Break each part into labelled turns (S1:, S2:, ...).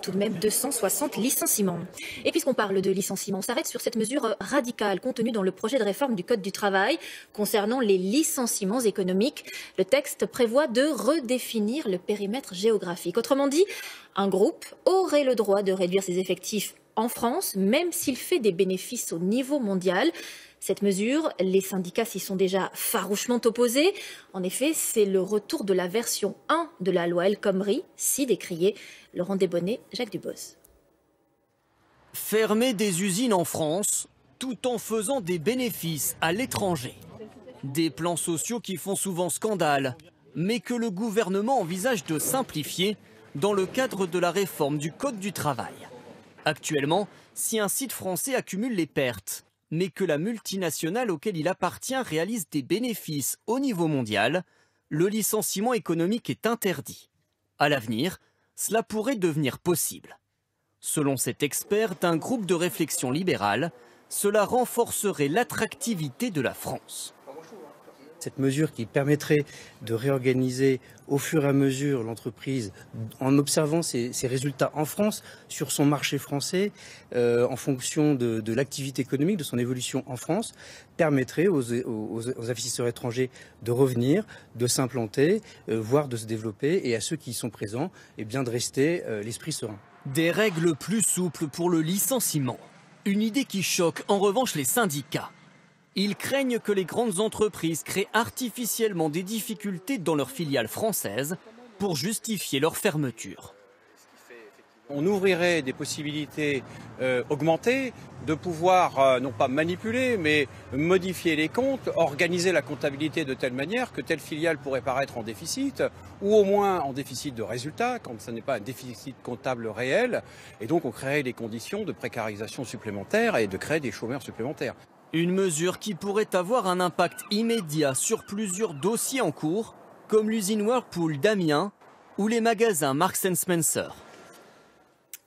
S1: Tout de même 260 licenciements. Et puisqu'on parle de licenciements, on s'arrête sur cette mesure radicale contenue dans le projet de réforme du Code du travail concernant les licenciements économiques. Le texte prévoit de redéfinir le périmètre géographique. Autrement dit, un groupe aurait le droit de réduire ses effectifs en France, même s'il fait des bénéfices au niveau mondial. Cette mesure, les syndicats s'y sont déjà farouchement opposés. En effet, c'est le retour de la version 1 de la loi El Khomri, si décriée. Laurent Desbonnets, Jacques Dubos.
S2: Fermer des usines en France, tout en faisant des bénéfices à l'étranger. Des plans sociaux qui font souvent scandale, mais que le gouvernement envisage de simplifier dans le cadre de la réforme du Code du travail. Actuellement, si un site français accumule les pertes, mais que la multinationale auquel il appartient réalise des bénéfices au niveau mondial, le licenciement économique est interdit. À l'avenir, cela pourrait devenir possible. Selon cet expert d'un groupe de réflexion libérale, cela renforcerait l'attractivité de la France.
S3: Cette mesure qui permettrait de réorganiser au fur et à mesure l'entreprise en observant ses résultats en France, sur son marché français, en fonction de l'activité économique, de son évolution en France, permettrait aux investisseurs étrangers de revenir, de s'implanter, voire de se développer, et à ceux qui y sont présents, eh bien de rester l'esprit serein.
S2: Des règles plus souples pour le licenciement. Une idée qui choque en revanche les syndicats. Ils craignent que les grandes entreprises créent artificiellement des difficultés dans leurs filiales françaises pour justifier leur fermeture.
S4: On ouvrirait des possibilités augmentées de pouvoir, non pas manipuler, mais modifier les comptes, organiser la comptabilité de telle manière que telle filiale pourrait paraître en déficit, ou au moins en déficit de résultats, quand ce n'est pas un déficit comptable réel. Et donc on créerait les conditions de précarisation supplémentaire et de créer des chômeurs supplémentaires.
S2: Une mesure qui pourrait avoir un impact immédiat sur plusieurs dossiers en cours, comme l'usine Whirlpool d'Amiens ou les magasins Marks & Spencer.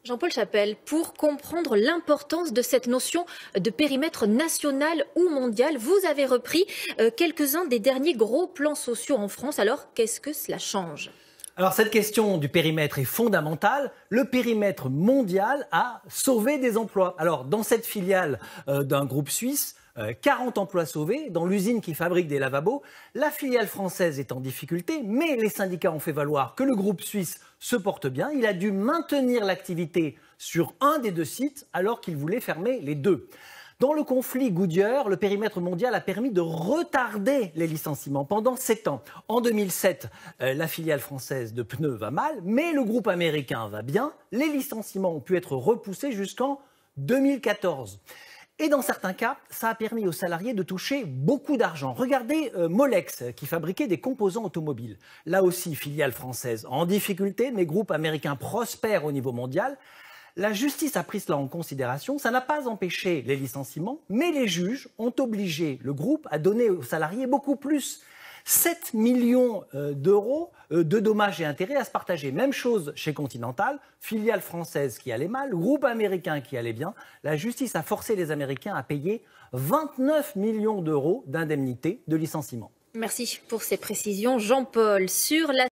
S1: Jean-Paul Chapelle, pour comprendre l'importance de cette notion de périmètre national ou mondial, vous avez repris quelques-uns des derniers gros plans sociaux en France. Alors, qu'est-ce que cela change ?
S5: Alors cette question du périmètre est fondamentale. Le périmètre mondial a sauvé des emplois. Alors dans cette filiale d'un groupe suisse, 40 emplois sauvés dans l'usine qui fabrique des lavabos. La filiale française est en difficulté, mais les syndicats ont fait valoir que le groupe suisse se porte bien. Il a dû maintenir l'activité sur un des deux sites alors qu'il voulait fermer les deux. Dans le conflit Goodyear, le périmètre mondial a permis de retarder les licenciements pendant 7 ans. En 2007, la filiale française de pneus va mal, mais le groupe américain va bien. Les licenciements ont pu être repoussés jusqu'en 2014. Et dans certains cas, ça a permis aux salariés de toucher beaucoup d'argent. Regardez Molex, qui fabriquait des composants automobiles. Là aussi, filiale française en difficulté, mais groupe américain prospère au niveau mondial. La justice a pris cela en considération. Ça n'a pas empêché les licenciements, mais les juges ont obligé le groupe à donner aux salariés beaucoup plus. 7 millions d'euros de dommages et intérêts à se partager. Même chose chez Continental, filiale française qui allait mal, groupe américain qui allait bien. La justice a forcé les Américains à payer 29 millions d'euros d'indemnités de licenciement.
S1: Merci pour ces précisions, Jean-Paul. Sur la